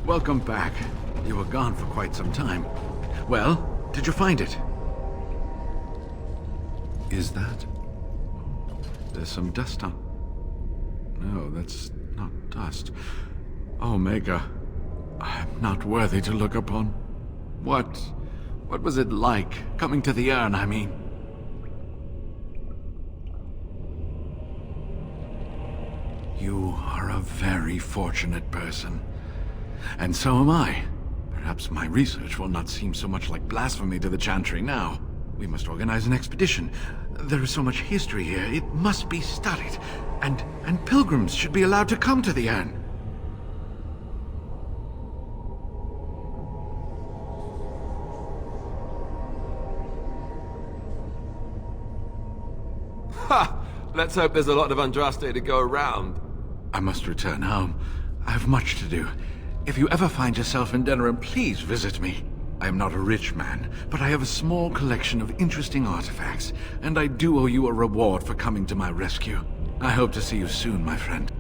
Welcome back. You were gone for quite some time. Well, did you find it? Is that... There's some dust on... No, that's not dust. Omega, I'm not worthy to look upon. What was it like, coming to the urn, I mean? You are a very fortunate person. And so am I. Perhaps my research will not seem so much like blasphemy to the Chantry now. We must organize an expedition. There is so much history here, it must be studied. And pilgrims should be allowed to come to the urn. Ha! Let's hope there's a lot of Andraste to go around. I must return home. I have much to do. If you ever find yourself in Denerim, please visit me. I am not a rich man, but I have a small collection of interesting artifacts, and I do owe you a reward for coming to my rescue. I hope to see you soon, my friend.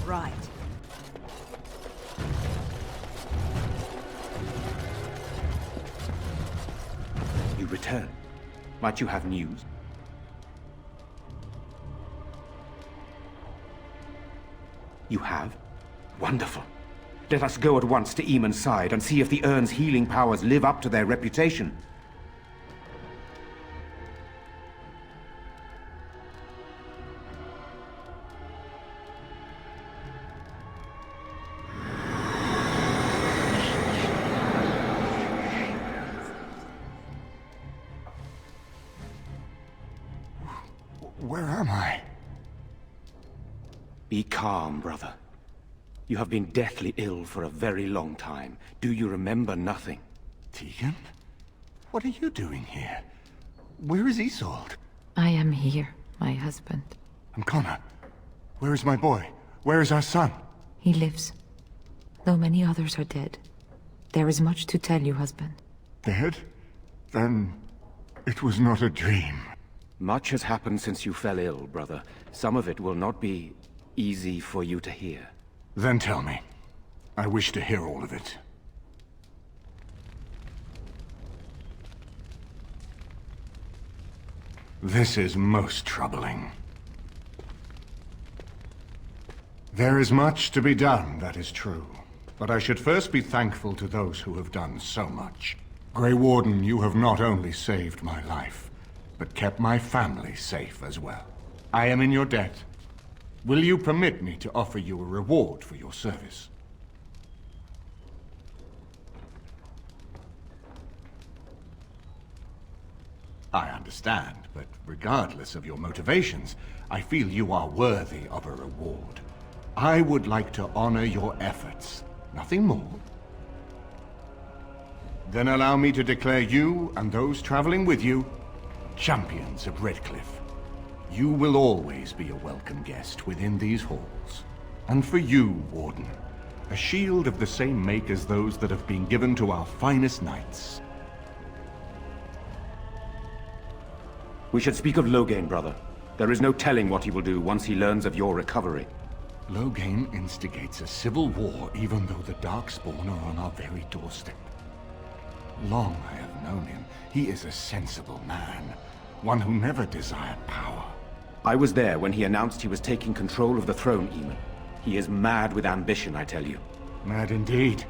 Right. You return. Might you have news? You have? Wonderful. Let us go at once to Eamon's side and see if the urn's healing powers live up to their reputation. Where am I? Be calm, brother. You have been deathly ill for a very long time. Do you remember nothing? Tegan? What are you doing here? Where is Isolde? I am here, my husband. And Connor? Where is my boy? Where is our son? He lives, though many others are dead. There is much to tell you, husband. Dead? Then it was not a dream. Much has happened since you fell ill, brother. Some of it will not be easy for you to hear. Then tell me. I wish to hear all of it. This is most troubling. There is much to be done, that is true. But I should first be thankful to those who have done so much. Grey Warden, you have not only saved my life, but kept my family safe as well. I am in your debt. Will you permit me to offer you a reward for your service? I understand, but regardless of your motivations, I feel you are worthy of a reward. I would like to honor your efforts, nothing more. Then allow me to declare you and those traveling with you champions of Redcliffe. You will always be a welcome guest within these halls. And for you, Warden, a shield of the same make as those that have been given to our finest knights. We should speak of Loghain, brother. There is no telling what he will do once he learns of your recovery. Loghain instigates a civil war even though the Darkspawn are on our very doorstep. Long I have known him. He is a sensible man, one who never desired power. I was there when he announced he was taking control of the throne, Eamon. He is mad with ambition, I tell you. Mad indeed.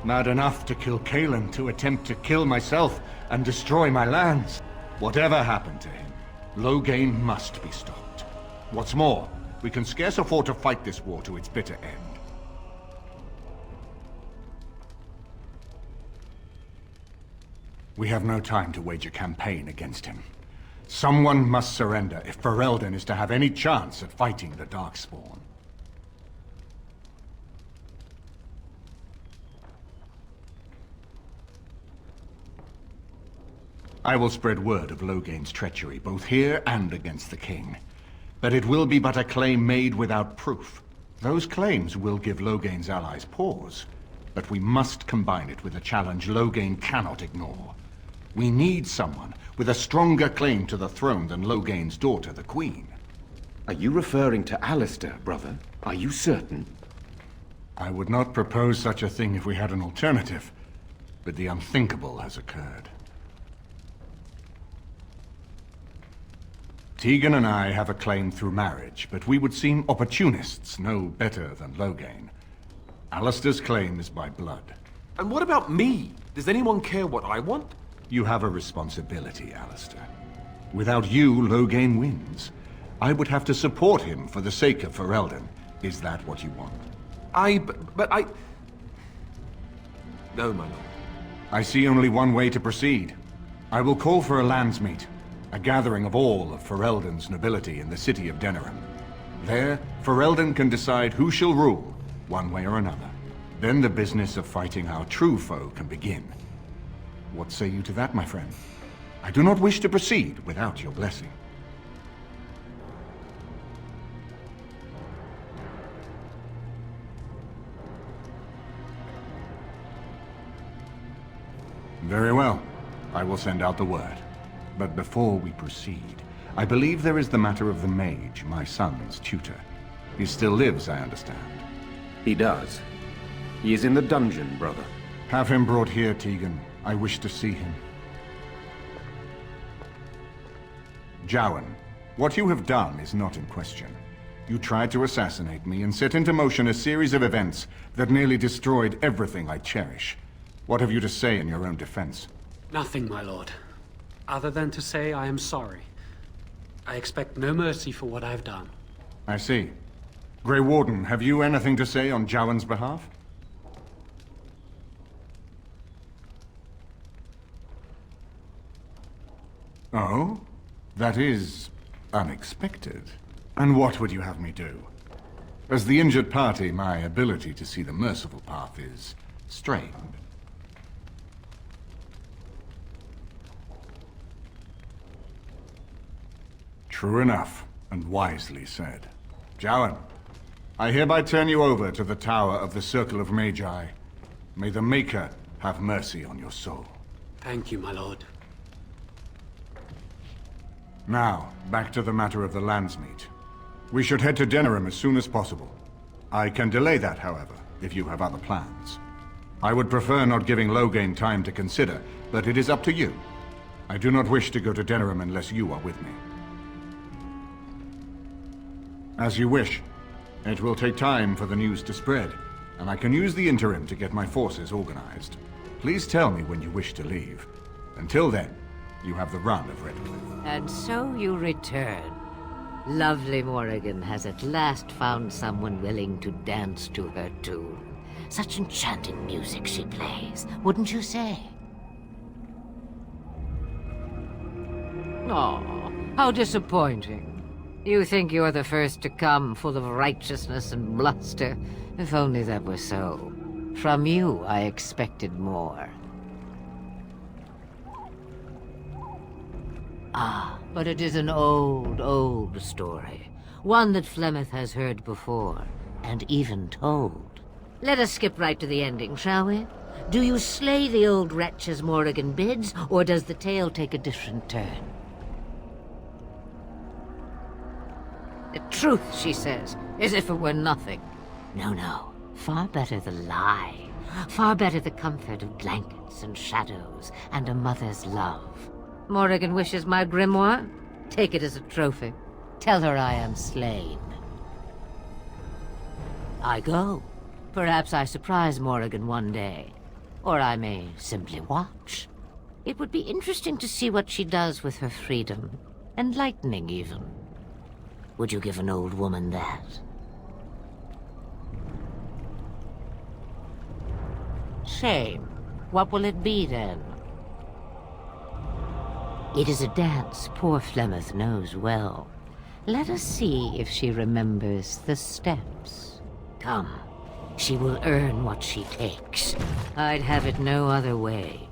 Mad enough to kill Cailan, to attempt to kill myself and destroy my lands. Whatever happened to him, Loghain must be stopped. What's more, we can scarce afford to fight this war to its bitter end. We have no time to wage a campaign against him. Someone must surrender if Ferelden is to have any chance at fighting the Darkspawn. I will spread word of Loghain's treachery, both here and against the king. but it will be but a claim made without proof. Those claims will give Loghain's allies pause, but we must combine it with a challenge Loghain cannot ignore. We need someone with a stronger claim to the throne than Loghain's daughter, the Queen. Are you referring to Alistair, brother? Are you certain? I would not propose such a thing if we had an alternative, but the unthinkable has occurred. Tegan and I have a claim through marriage, but we would seem opportunists no better than Loghain. Alistair's claim is by blood. And what about me? Does anyone care what I want? You have a responsibility, Alistair. Without you, Loghain wins. I would have to support him for the sake of Ferelden. Is that what you want? But I... No, my lord. I see only one way to proceed. I will call for a landsmeet, a gathering of all of Ferelden's nobility in the city of Denerim. There, Ferelden can decide who shall rule, one way or another. Then the business of fighting our true foe can begin. What say you to that, my friend? I do not wish to proceed without your blessing. Very well. I will send out the word. But before we proceed, I believe there is the matter of the mage, my son's tutor. He still lives, I understand. He does. He is in the dungeon, brother. Have him brought here, Tegan. I wish to see him. Jowan, what you have done is not in question. You tried to assassinate me and set into motion a series of events that nearly destroyed everything I cherish. What have you to say in your own defense? Nothing, my lord. Other than to say I am sorry. I expect no mercy for what I've done. I see. Grey Warden, have you anything to say on Jowan's behalf? Oh? That is unexpected. And what would you have me do? As the injured party, my ability to see the merciful path is strained. True enough, and wisely said. Jowan, I hereby turn you over to the Tower of the Circle of Magi. May the Maker have mercy on your soul. Thank you, my lord. Now, back to the matter of the landsmeet. We should head to Denerim as soon as possible. I can delay that, however, if you have other plans. I would prefer not giving Loghain time to consider, but it is up to you. I do not wish to go to Denerim unless you are with me. As you wish. It will take time for the news to spread, and I can use the interim to get my forces organized. Please tell me when you wish to leave. Until then, you have the run of Redcliffe. And so you return. Lovely Morrigan has at last found someone willing to dance to her tune. Such enchanting music she plays, wouldn't you say? Oh, how disappointing. You think you're the first to come, full of righteousness and bluster. If only that were so. From you, I expected more. Ah, but it is an old, old story. One that Flemeth has heard before, and even told. Let us skip right to the ending, shall we? Do you slay the old wretch as Morrigan bids, or does the tale take a different turn? The truth, she says, as if it were nothing. No, no. Far better the lie. Far better the comfort of blankets and shadows and a mother's love. Morrigan wishes my grimoire? Take it as a trophy. Tell her I am slain. I go. Perhaps I surprise Morrigan one day. Or I may simply watch. It would be interesting to see what she does with her freedom. Enlightening, even. Would you give an old woman that? Shame. What will it be, then? It is a dance poor Flemeth knows well. Let us see if she remembers the steps. Come. She will earn what she takes. I'd have it no other way.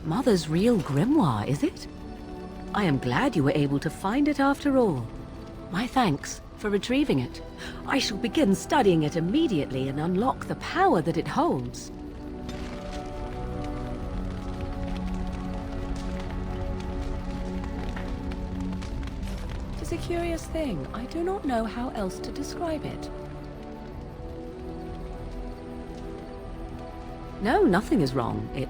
Mother's real grimoire, is it? I am glad you were able to find it after all. My thanks for retrieving it. I shall begin studying it immediately and unlock the power that it holds. It is a curious thing. I do not know how else to describe it. No, nothing is wrong. It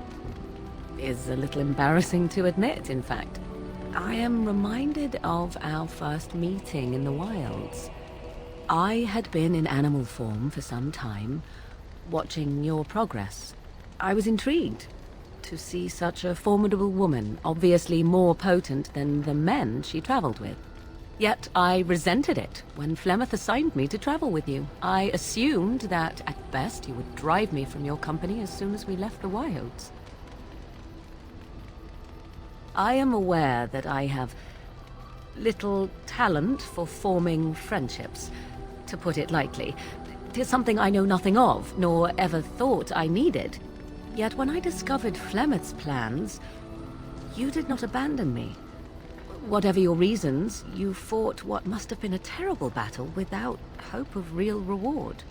is a little embarrassing to admit, in fact. I am reminded of our first meeting in the wilds. I had been in animal form for some time, watching your progress. I was intrigued to see such a formidable woman, obviously more potent than the men she traveled with. Yet I resented it when Flemeth assigned me to travel with you. I assumed that, at best, you would drive me from your company as soon as we left the wilds. I am aware that I have little talent for forming friendships, to put it lightly. 'Tis something I know nothing of, nor ever thought I needed. Yet when I discovered Flemeth's plans, you did not abandon me. Whatever your reasons, you fought what must have been a terrible battle without hope of real reward.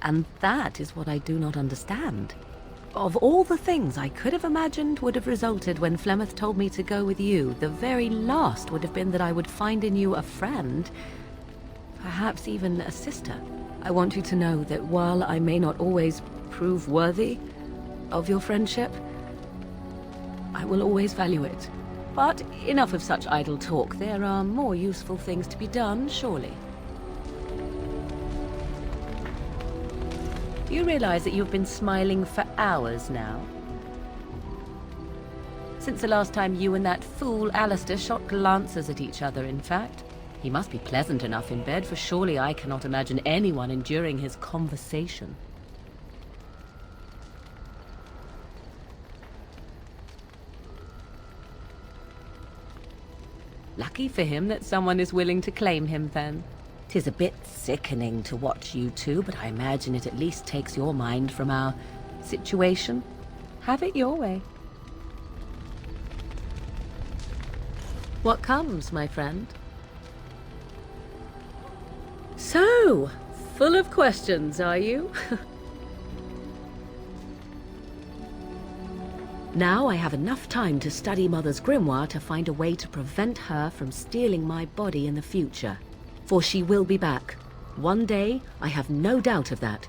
And that is what I do not understand. Of all the things I could have imagined would have resulted when Flemeth told me to go with you, the very last would have been that I would find in you a friend, perhaps even a sister. I want you to know that while I may not always prove worthy of your friendship, I will always value it. But enough of such idle talk. There are more useful things to be done, surely. Do you realize that you've been smiling for hours now? Since the last time you and that fool Alistair shot glances at each other, in fact. He must be pleasant enough in bed, for surely I cannot imagine anyone enduring his conversation. Lucky for him that someone is willing to claim him, then. 'Tis a bit sickening to watch you two, but I imagine it at least takes your mind from our situation. Have it your way. What comes, my friend? So, full of questions, are you? Now I have enough time to study Mother's grimoire to find a way to prevent her from stealing my body in the future. For she will be back. One day, I have no doubt of that.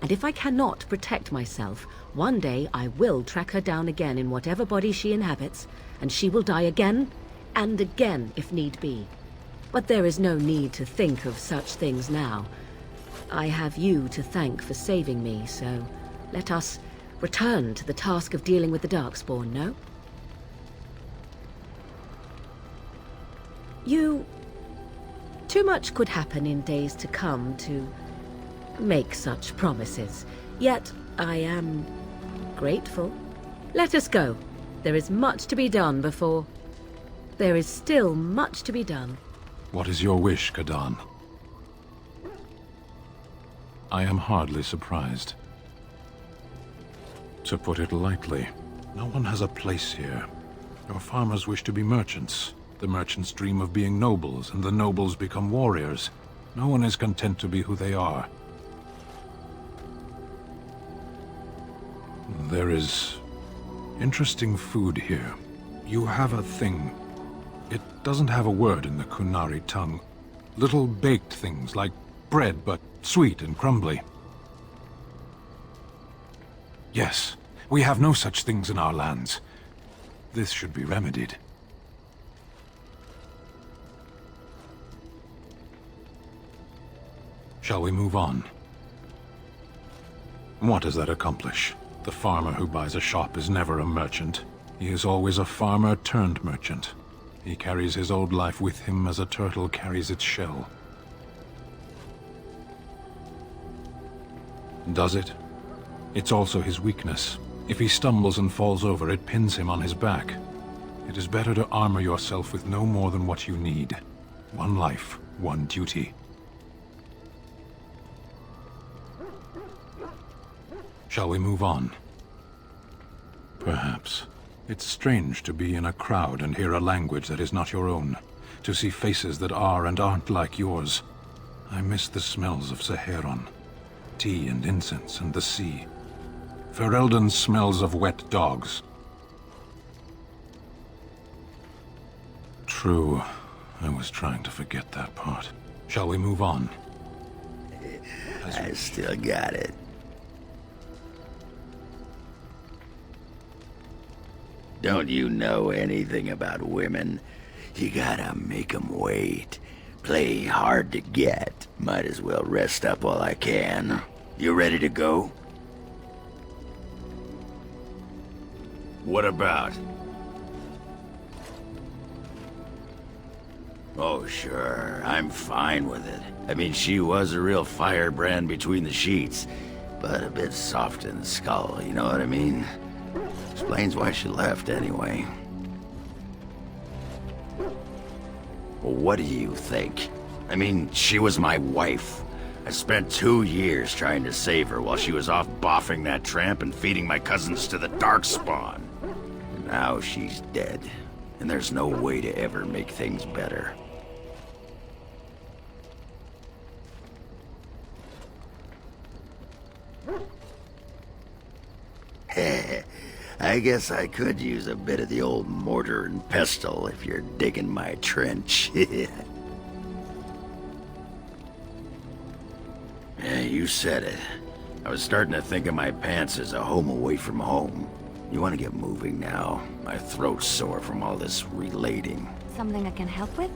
And if I cannot protect myself, one day I will track her down again in whatever body she inhabits, and she will die again, and again if need be. But there is no need to think of such things now. I have you to thank for saving me, so let us return to the task of dealing with the Darkspawn, no? Too much could happen in days to come to make such promises. Yet, I am grateful. Let us go. There is much to be done before... There is still much to be done. What is your wish, Kadan? I am hardly surprised. To put it lightly, no one has a place here. Your farmers wish to be merchants. The merchants dream of being nobles, and the nobles become warriors. No one is content to be who they are. There is interesting food here. You have a thing. It doesn't have a word in the Kunari tongue. Little baked things like bread, but sweet and crumbly. Yes, we have no such things in our lands. This should be remedied. Shall we move on? What does that accomplish? The farmer who buys a shop is never a merchant. He is always a farmer turned merchant. He carries his old life with him as a turtle carries its shell. Does it? It's also his weakness. If he stumbles and falls over, it pins him on his back. It is better to armor yourself with no more than what you need. One life, one duty. Shall we move on? Perhaps. It's strange to be in a crowd and hear a language that is not your own. To see faces that are and aren't like yours. I miss the smells of Saharan. Tea and incense and the sea. Ferelden smells of wet dogs. True. I was trying to forget that part. Shall we move on? I still got it. Don't you know anything about women? You gotta make 'em wait. Play hard to get. Might as well rest up while I can. You ready to go? What about? Oh, sure. I'm fine with it. I mean, she was a real firebrand between the sheets, but a bit soft in the skull, you know what I mean? Explains why she left, anyway. Well, what do you think? I mean, she was my wife. I spent 2 years trying to save her while she was off boffing that tramp and feeding my cousins to the Darkspawn. And now she's dead, and there's no way to ever make things better. I guess I could use a bit of the old mortar and pestle if you're digging my trench. Yeah, you said it. I was starting to think of my pants as a home away from home. You want to get moving now? My throat's sore from all this relating. Something I can help with?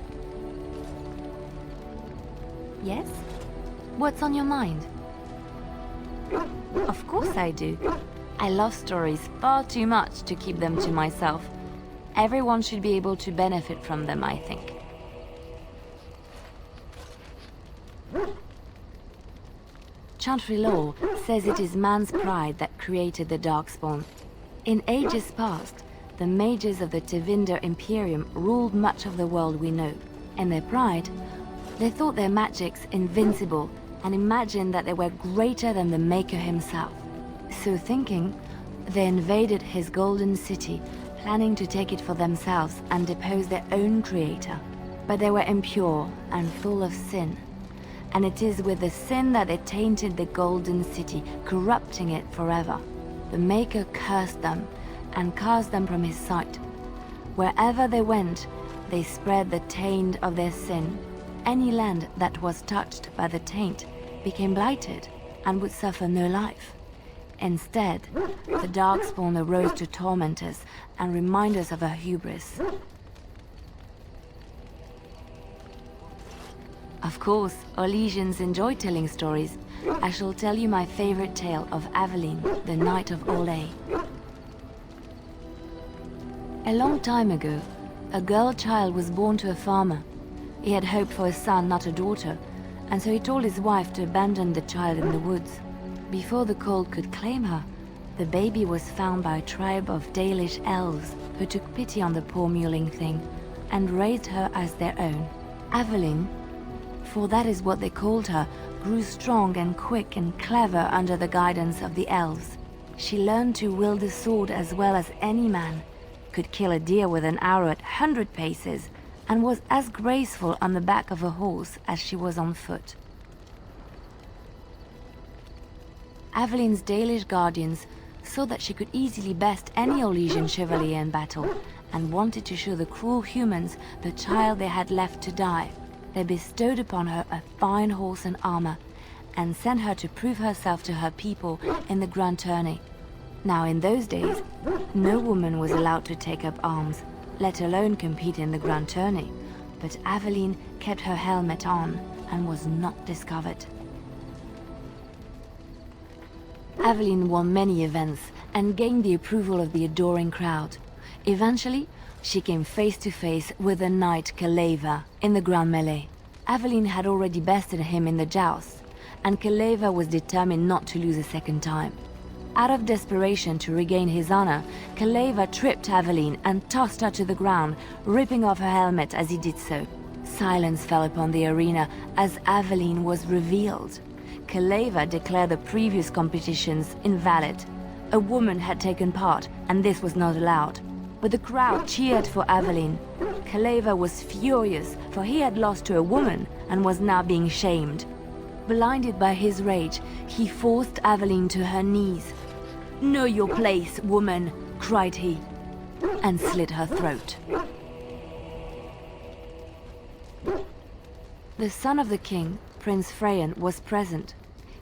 Yes? What's on your mind? Of course I do. I love stories far too much to keep them to myself. Everyone should be able to benefit from them, I think. Chantry law says it is man's pride that created the Darkspawn. In ages past, the mages of the Tevinder Imperium ruled much of the world we know. In their pride, they thought their magics invincible and imagined that they were greater than the Maker himself. So thinking, they invaded his golden city, planning to take it for themselves and depose their own creator. But they were impure and full of sin. And it is with the sin that they tainted the golden city, corrupting it forever. The Maker cursed them and cast them from his sight. Wherever they went, they spread the taint of their sin. Any land that was touched by the taint became blighted and would suffer no life. Instead, the Darkspawn arose to torment us and remind us of our hubris. Of course, Orlesians enjoy telling stories. I shall tell you my favorite tale of Aveline, the Knight of Orlais. A long time ago, a girl child was born to a farmer. He had hoped for a son, not a daughter, and so he told his wife to abandon the child in the woods. Before the cold could claim her, the baby was found by a tribe of Dalish elves who took pity on the poor mewling thing and raised her as their own. Aveline, for that is what they called her, grew strong and quick and clever under the guidance of the elves. She learned to wield the sword as well as any man, could kill a deer with an arrow at 100 paces, and was as graceful on the back of a horse as she was on foot. Aveline's Dalish guardians saw that she could easily best any Orlesian chevalier in battle, and wanted to show the cruel humans the child they had left to die. They bestowed upon her a fine horse and armor, and sent her to prove herself to her people in the grand tourney. Now in those days, no woman was allowed to take up arms, let alone compete in the grand tourney, but Aveline kept her helmet on and was not discovered. Aveline won many events and gained the approval of the adoring crowd. Eventually, she came face to face with the knight Kaleva in the grand melee. Aveline had already bested him in the joust, and Kaleva was determined not to lose a second time. Out of desperation to regain his honor, Kaleva tripped Aveline and tossed her to the ground, ripping off her helmet as he did so. Silence fell upon the arena as Aveline was revealed. Kaleva declared the previous competitions invalid. A woman had taken part, and this was not allowed. But the crowd cheered for Aveline. Kaleva was furious, for he had lost to a woman and was now being shamed. Blinded by his rage, he forced Aveline to her knees. "Know your place, woman," cried he, and slit her throat. The son of the king, Prince Freyan, was present.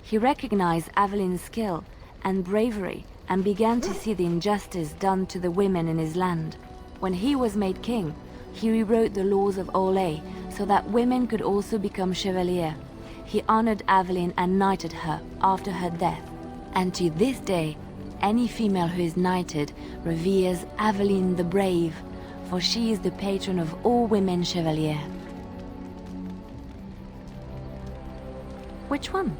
He recognized Aveline's skill and bravery and began to see the injustice done to the women in his land. When he was made king, he rewrote the laws of Orlais so that women could also become chevalier. He honored Aveline and knighted her after her death. And to this day, any female who is knighted reveres Aveline the Brave, for she is the patron of all women chevalier. Which one?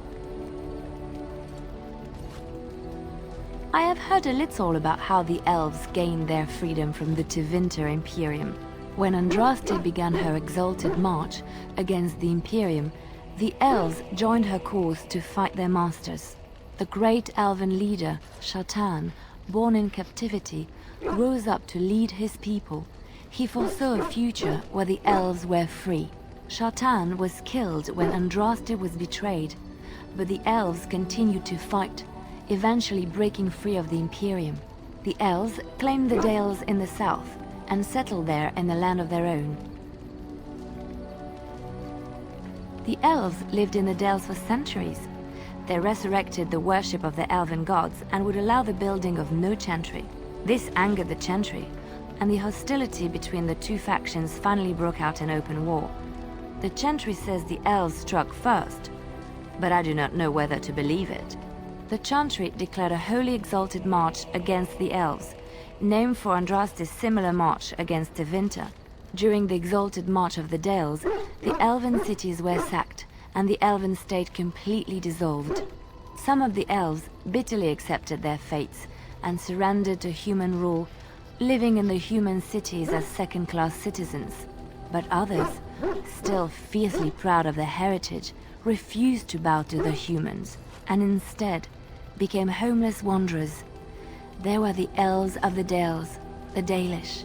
I have heard a little about how the elves gained their freedom from the Tevinter Imperium. When Andraste began her exalted march against the Imperium, the elves joined her cause to fight their masters. The great elven leader, Shatan, born in captivity, rose up to lead his people. He foresaw a future where the elves were free. Shatan was killed when Andraste was betrayed, but the elves continued to fight, eventually breaking free of the Imperium. The elves claimed the Dales in the south and settled there in a land of their own. The elves lived in the Dales for centuries. They resurrected the worship of the elven gods and would allow the building of no chantry. This angered the chantry, and the hostility between the two factions finally broke out in open war. The chantry says the elves struck first, but I do not know whether to believe it. The chantry declared a wholly exalted march against the elves, named for Andraste's similar march against Tevinter. During the exalted march of the Dales, the elven cities were sacked, and the elven state completely dissolved. Some of the elves bitterly accepted their fates and surrendered to human rule, living in the human cities as second-class citizens. But others, still fiercely proud of their heritage, refused to bow to the humans, and instead became homeless wanderers. They were the elves of the Dales, the Dalish.